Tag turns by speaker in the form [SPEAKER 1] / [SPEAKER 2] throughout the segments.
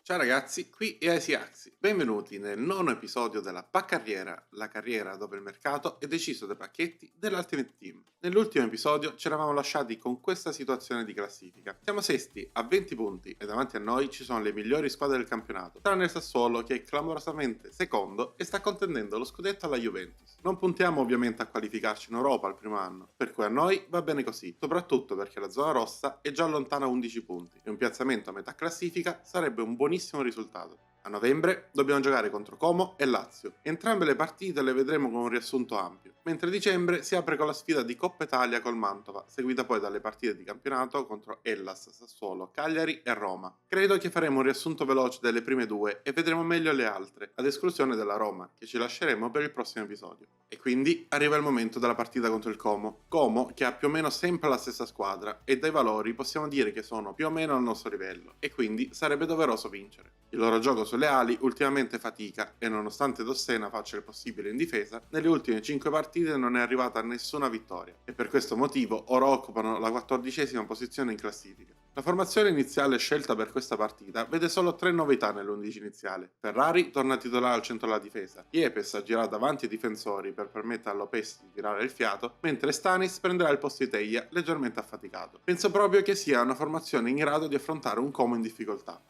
[SPEAKER 1] Ciao ragazzi, qui è Asiaxi. Benvenuti nel nono episodio della Paccarriera, la carriera dove il mercato è deciso dai pacchetti dell'Ultimate Team. Nell'ultimo episodio ci eravamo lasciati con questa situazione di classifica. Siamo sesti a 20 punti e davanti a noi ci sono le migliori squadre del campionato, tranne il Sassuolo che è clamorosamente secondo e sta contendendo lo scudetto alla Juventus. Non puntiamo ovviamente a qualificarci in Europa al primo anno, per cui a noi va bene così, soprattutto perché la zona rossa è già lontana 11 punti e un piazzamento a metà classifica sarebbe un buonissimo risultato. A novembre dobbiamo giocare contro Como e Lazio. Entrambe le partite le vedremo con un riassunto ampio, mentre dicembre si apre con la sfida di Coppa Italia col Mantova, seguita poi dalle partite di campionato contro Hellas, Sassuolo, Cagliari e Roma. Credo che faremo un riassunto veloce delle prime due e vedremo meglio le altre, ad esclusione della Roma, che ci lasceremo per il prossimo episodio. E quindi arriva il momento della partita contro il Como. Como che ha più o meno sempre la stessa squadra e dai valori possiamo dire che sono più o meno al nostro livello e quindi sarebbe doveroso vincere. Il loro gioco sulle ali ultimamente fatica e nonostante Dossena faccia il possibile in difesa, nelle ultime 5 partite non è arrivata a nessuna vittoria e per questo motivo ora occupano la 14ª posizione in classifica. La formazione iniziale scelta per questa partita vede solo 3 novità nell'11 iniziale. Ferrari torna titolare al centro della difesa, Yepes agirà davanti ai difensori per permettere a Lopez di tirare il fiato, mentre Stanis prenderà il posto di Teia leggermente affaticato. Penso proprio che sia una formazione in grado di affrontare un Como in difficoltà.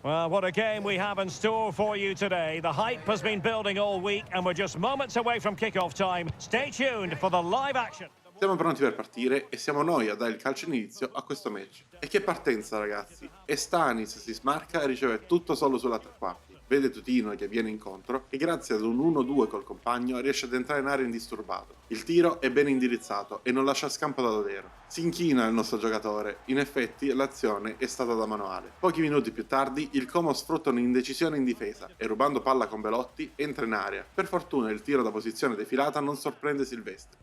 [SPEAKER 2] Well, what a game we have in store for you today. The hype has been building all week and we're just moments away from kick-off time. Stay tuned for the live action.
[SPEAKER 1] Siamo pronti per partire e siamo noi a dare il calcio inizio a questo match. E che partenza ragazzi! E Stanis si smarca e riceve tutto solo sulla tre quarti. Vede Tutino che viene incontro e grazie ad un 1-2 col compagno riesce ad entrare in area indisturbato. Il tiro è ben indirizzato e non lascia scampo da Dodero. Si inchina il nostro giocatore, in effetti l'azione è stata da manuale. Pochi minuti più tardi il Como sfrutta un'indecisione in difesa e rubando palla con Belotti entra in area. Per fortuna il tiro da posizione defilata non sorprende Silvestri.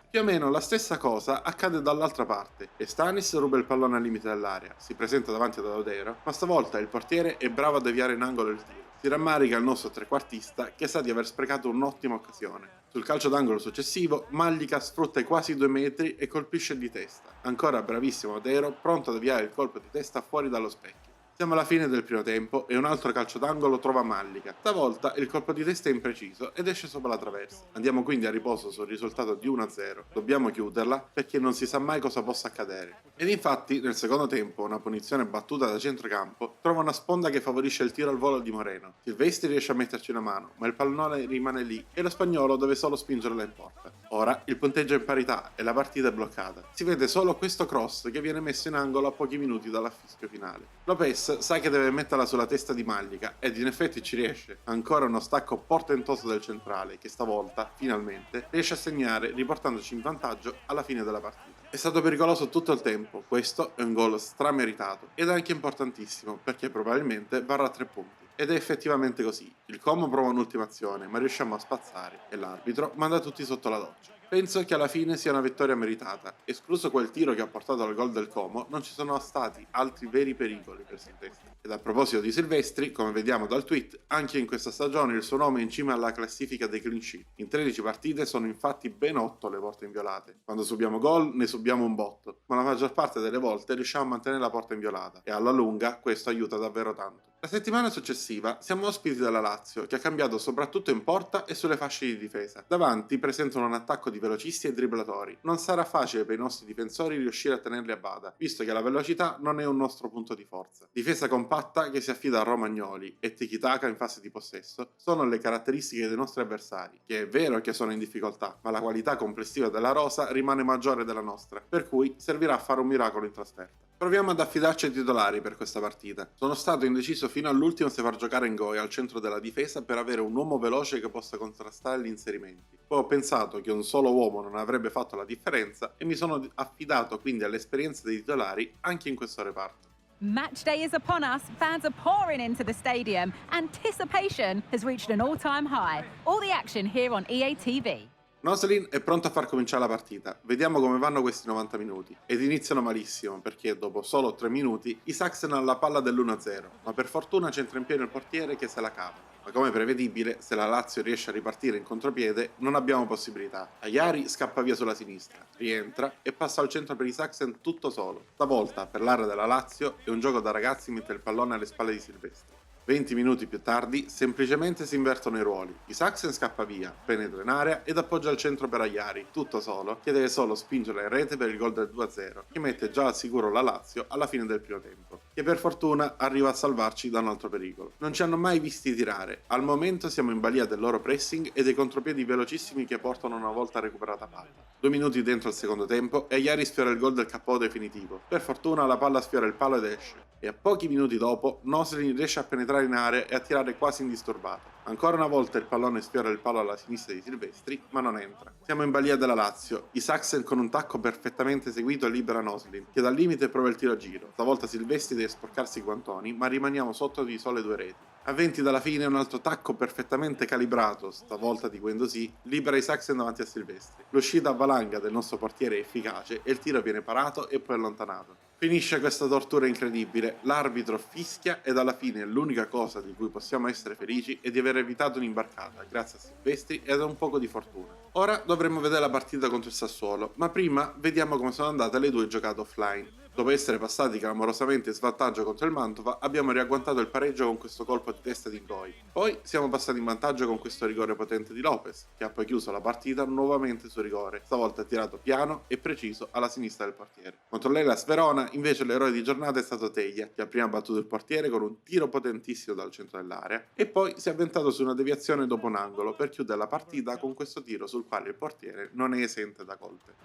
[SPEAKER 1] Più o meno la stessa cosa accade dall'altra parte e Stanis ruba il pallone al limite dell'area, si presenta davanti ad Dodero, ma stavolta il portiere è bravo a deviare in angolo il tiro. Si rammarica il nostro trequartista che sa di aver sprecato un'ottima occasione. Sul calcio d'angolo successivo, Mallica sfrutta i quasi 2 metri e colpisce di testa. Ancora bravissimo Dodero, pronto ad avviare il colpo di testa fuori dallo specchio. Siamo alla fine del primo tempo e un altro calcio d'angolo trova Mallica. Stavolta il colpo di testa è impreciso ed esce sopra la traversa. Andiamo quindi a riposo sul risultato di 1-0. Dobbiamo chiuderla perché non si sa mai cosa possa accadere. Ed infatti nel secondo tempo una punizione battuta da centrocampo trova una sponda che favorisce il tiro al volo di Moreno. Silvestri riesce a metterci una mano, ma il pallone rimane lì e lo spagnolo deve solo spingerla in porta. Ora il punteggio è in parità e la partita è bloccata. Si vede solo questo cross che viene messo in angolo a pochi minuti dall'affischio finale. Lopez sa che deve metterla sulla testa di Mallica ed in effetti ci riesce. Ancora uno stacco portentoso del centrale che stavolta, finalmente, riesce a segnare riportandoci in vantaggio alla fine della partita. È stato pericoloso tutto il tempo, questo è un gol strameritato ed anche importantissimo perché probabilmente varrà 3 punti. Ed è effettivamente così. Il Como prova un'ultima azione, ma riusciamo a spazzare e l'arbitro manda tutti sotto la doccia. Penso che alla fine sia una vittoria meritata. Escluso quel tiro che ha portato al gol del Como, non ci sono stati altri veri pericoli per Silvestri. Ed a proposito di Silvestri, come vediamo dal tweet, anche in questa stagione il suo nome è in cima alla classifica dei clean sheet. In 13 partite sono infatti ben 8 le porte inviolate. Quando subiamo gol ne subiamo un botto, ma la maggior parte delle volte riusciamo a mantenere la porta inviolata e alla lunga questo aiuta davvero tanto. La settimana successiva siamo ospiti dalla Lazio, che ha cambiato soprattutto in porta e sulle fasce di difesa. Davanti presentano un attacco di velocisti e dribblatori. Non sarà facile per i nostri difensori riuscire a tenerli a bada, visto che la velocità non è un nostro punto di forza. Difesa compatta che si affida a Romagnoli e tiki-taka in fase di possesso sono le caratteristiche dei nostri avversari, che è vero che sono in difficoltà, ma la qualità complessiva della rosa rimane maggiore della nostra, per cui servirà a fare un miracolo in trasferta. Proviamo ad affidarci ai titolari per questa partita. Sono stato indeciso fino all'ultimo se far giocare Ngoe al centro della difesa per avere un uomo veloce che possa contrastare gli inserimenti. Poi ho pensato che un solo uomo non avrebbe fatto la differenza e mi sono affidato quindi all'esperienza dei titolari anche in questo reparto.
[SPEAKER 3] Match day is upon us. Fans are pouring into the stadium. Anticipation has reached an all-time high. All the action here on EA TV.
[SPEAKER 1] Noslin è pronto a far cominciare la partita. Vediamo come vanno questi 90 minuti. Ed iniziano malissimo perché dopo solo 3 minuti i Saxon hanno la palla dell'1-0, ma per fortuna c'entra in pieno il portiere che se la cava. ma come prevedibile, se la Lazio riesce a ripartire in contropiede, non abbiamo possibilità. Ajari scappa via sulla sinistra, rientra e passa al centro per i Sachsen tutto solo. Stavolta, per l'area della Lazio, è un gioco da ragazzi mette il pallone alle spalle di Silvestri. 20 minuti più tardi, semplicemente si invertono i ruoli. I Sachsen scappa via, penetra in area ed appoggia al centro per Ajari, tutto solo, che deve solo spingere in rete per il gol del 2-0, che mette già al sicuro la Lazio alla fine del primo tempo, che per fortuna arriva a salvarci da un altro pericolo. Non ci hanno mai visti tirare, al momento siamo in balia del loro pressing e dei contropiedi velocissimi che portano una volta recuperata palla. 2 minuti dentro il secondo tempo e Ajari sfiora il gol del KO definitivo. Per fortuna la palla sfiora il palo ed esce, e a pochi minuti dopo Noslin riesce a penetrare in area e a tirare quasi indisturbato. Ancora una volta il pallone sfiora il palo alla sinistra di Silvestri, ma non entra. Siamo in balia della Lazio. I Sachsen con un tacco perfettamente eseguito libera Noslin, che dal limite prova il tiro a giro. Stavolta Silvestri deve sporcarsi i guantoni, ma rimaniamo sotto di sole 2 reti. A 20 dalla fine un altro tacco perfettamente calibrato, stavolta di Guendouzi, libera i Sachsen davanti a Silvestri. L'uscita a valanga del nostro portiere è efficace e il tiro viene parato e poi allontanato. Finisce questa tortura incredibile, l'arbitro fischia ed alla fine l'unica cosa di cui possiamo essere felici è di aver evitato un'imbarcata, grazie a Silvestri ed a un poco di fortuna. Ora dovremmo vedere la partita contro il Sassuolo, ma prima vediamo come sono andate le 2 giocate offline. Dopo essere passati clamorosamente in svantaggio contro il Mantova, abbiamo riagguantato il pareggio con questo colpo di testa di Ngoi. Poi siamo passati in vantaggio con questo rigore potente di Lopez, che ha poi chiuso la partita nuovamente su rigore, stavolta tirato piano e preciso alla sinistra del portiere. Contro l'Hellas Verona, invece, l'eroe di giornata è stato Teglia, che ha prima battuto il portiere con un tiro potentissimo dal centro dell'area, e poi si è avventato su una deviazione dopo un angolo per chiudere la partita con questo tiro sul quale il portiere non è esente da colpe.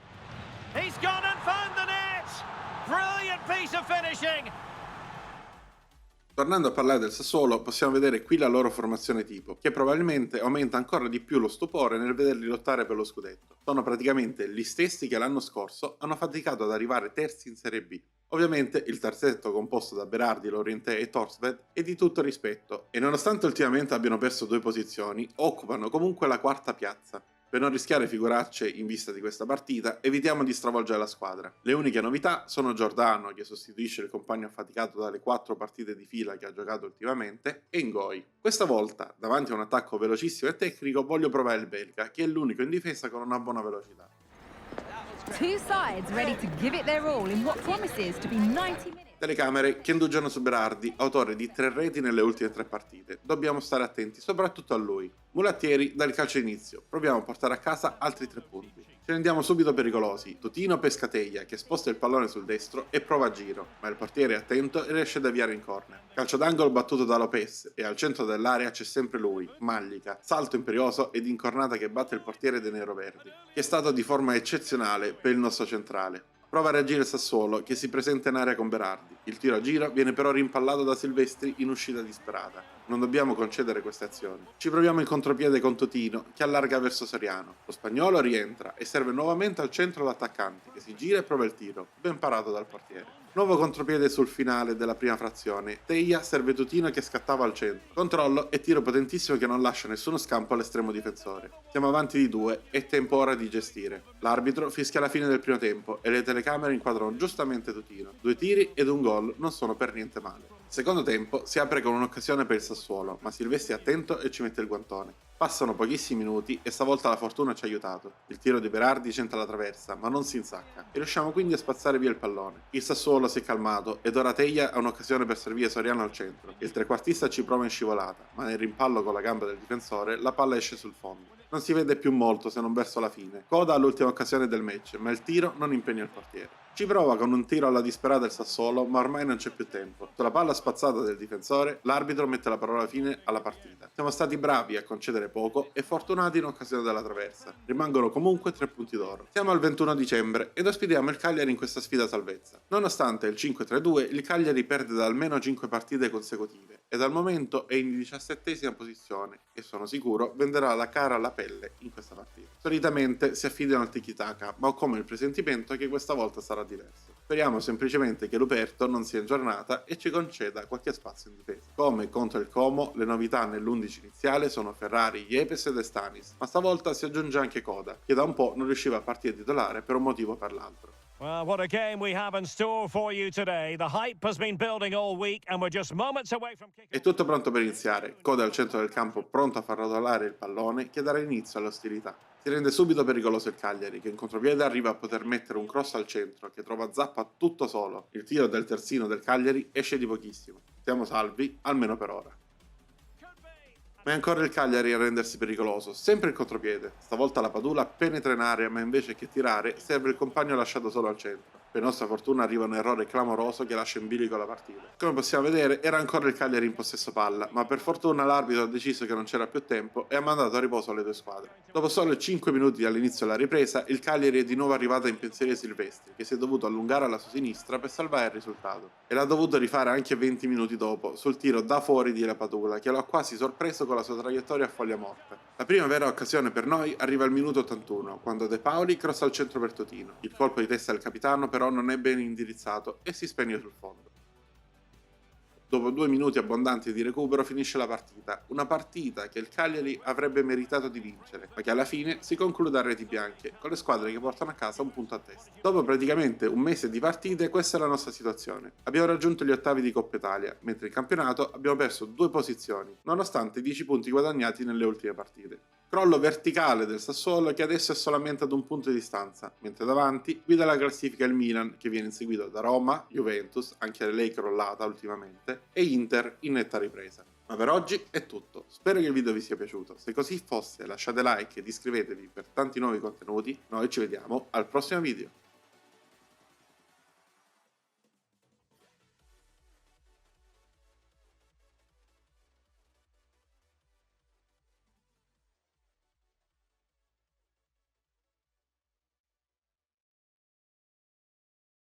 [SPEAKER 2] He's gone and found the net! Brilliant piece of finishing!
[SPEAKER 1] Tornando a parlare del Sassuolo, possiamo vedere qui la loro formazione tipo, che probabilmente aumenta ancora di più lo stupore nel vederli lottare per lo scudetto. Sono praticamente gli stessi che l'anno scorso hanno faticato ad arrivare terzi in Serie B. Ovviamente il terzetto composto da Berardi, Lorientè e Torsved è di tutto rispetto, e nonostante ultimamente abbiano perso 2 posizioni, occupano comunque la quarta piazza. Per non rischiare figuracce in vista di questa partita, evitiamo di stravolgere la squadra. Le uniche novità sono Giordano, che sostituisce il compagno affaticato dalle 4 partite di fila che ha giocato ultimamente, e Ngoi. Questa volta, davanti a un attacco velocissimo e tecnico, voglio provare il belga, che è l'unico in difesa con una buona velocità.
[SPEAKER 3] Two sides ready to give it their all in what promises to be 90 minutes.
[SPEAKER 1] Telecamere che indugiano su Berardi, autore di 3 reti nelle ultime 3 partite. Dobbiamo stare attenti soprattutto a lui. Mulattieri dal calcio inizio. Proviamo a portare a casa altri 3 punti. Ci rendiamo subito pericolosi. Tutino pesca Teglia, che sposta il pallone sul destro e prova a giro, ma il portiere è attento e riesce a deviare in corner. Calcio d'angolo battuto da Lopez e al centro dell'area c'è sempre lui, Mallica, salto imperioso ed incornata che batte il portiere dei neroverdi, che è stato di forma eccezionale per il nostro centrale. Prova a reagire il Sassuolo, che si presenta in area con Berardi. Il tiro a giro viene però rimpallato da Silvestri in uscita disperata. Non dobbiamo concedere queste azioni. Ci proviamo in contropiede con Totino, che allarga verso Soriano. Lo spagnolo rientra e serve nuovamente al centro l'attaccante, che si gira e prova il tiro, ben parato dal portiere. Nuovo contropiede sul finale della prima frazione. Teglia serve Tutino che scattava al centro. Controllo e tiro potentissimo che non lascia nessuno scampo all'estremo difensore. Siamo avanti di 2, è tempo ora di gestire. L'arbitro fischia la fine del primo tempo e le telecamere inquadrano giustamente Tutino. 2 tiri ed un gol non sono per niente male. Secondo tempo si apre con un'occasione per il Sassuolo, ma Silvestri è attento e ci mette il guantone. Passano pochissimi minuti e stavolta la fortuna ci ha aiutato. Il tiro di Berardi centra la traversa, ma non si insacca, e riusciamo quindi a spazzare via il pallone. Il Sassuolo si è calmato ed ora Teglia ha un'occasione per servire Soriano al centro. Il trequartista ci prova in scivolata, ma nel rimpallo con la gamba del difensore la palla esce sul fondo. Non si vede più molto se non verso la fine. Coda all'ultima occasione del match, ma il tiro non impegna il portiere. Ci prova con un tiro alla disperata il Sassuolo, ma ormai non c'è più tempo. Sulla palla spazzata del difensore, l'arbitro mette la parola fine alla partita. Siamo stati bravi a concedere poco e fortunati in occasione della traversa. Rimangono comunque 3 punti d'oro. Siamo al 21 dicembre ed ospitiamo il Cagliari in questa sfida salvezza. Nonostante il 5-3-2, il Cagliari perde da almeno 5 partite consecutive ed al momento è in 17ª posizione e sono sicuro venderà la cara alla pelle in questa partita. Solitamente si affidano al tiki-taka, ma ho come il presentimento che questa volta sarà diverso. Speriamo semplicemente che Luperto non sia in giornata e ci conceda qualche spazio in difesa. Come contro il Como, le novità nell'11 iniziale sono Ferrari, Yepes ed Estanis, ma stavolta si aggiunge anche Coda, che da un po' non riusciva a partire titolare per un motivo o per l'altro.
[SPEAKER 2] Well, what a game we have in store for you today. The hype has been building all week and we're just moments away from
[SPEAKER 1] È
[SPEAKER 2] kick-off.
[SPEAKER 1] tutto pronto per iniziare, Code al centro del campo pronto a far rotolare il pallone che darà inizio alle ostilità. Si rende subito pericoloso il Cagliari, che in contropiede arriva a poter mettere un cross al centro, che trova Zappa tutto solo. Il tiro del terzino del Cagliari esce di pochissimo. Siamo salvi, almeno per ora. Ma è ancora il Cagliari a rendersi pericoloso, sempre il contropiede. Stavolta la Padula penetra in area, ma invece che tirare serve il compagno lasciato solo al centro. Per nostra fortuna arriva un errore clamoroso che lascia in bilico la partita. Come possiamo vedere era ancora il Cagliari in possesso palla, ma per fortuna l'arbitro ha deciso che non c'era più tempo e ha mandato a riposo le due squadre. Dopo solo 5 minuti dall'inizio della ripresa, il Cagliari è di nuovo arrivato in pensieri Silvestri, che si è dovuto allungare alla sua sinistra per salvare il risultato. E l'ha dovuto rifare anche 20 minuti dopo, sul tiro da fuori di La Padula, che lo ha quasi sorpreso con la sua traiettoria a foglia morta. La prima vera occasione per noi arriva al minuto 81, quando De Paoli crossa al centro per Totino. Il colpo di testa del capitano però non è ben indirizzato e si spegne sul fondo. Dopo 2 minuti abbondanti di recupero finisce la partita, una partita che il Cagliari avrebbe meritato di vincere, ma che alla fine si conclude a reti bianche, con le squadre che portano a casa un punto a testa. Dopo praticamente un mese di partite questa è la nostra situazione. Abbiamo raggiunto gli ottavi di Coppa Italia, mentre in campionato abbiamo perso 2 posizioni, nonostante i 10 punti guadagnati nelle ultime partite. Crollo verticale del Sassuolo che adesso è solamente ad un punto di distanza, mentre davanti guida la classifica il Milan che viene inseguito da Roma, Juventus, anche lei crollata ultimamente, e Inter in netta ripresa. Ma per oggi è tutto, spero che il video vi sia piaciuto, se così fosse lasciate like ed iscrivetevi per tanti nuovi contenuti, noi ci vediamo al prossimo video.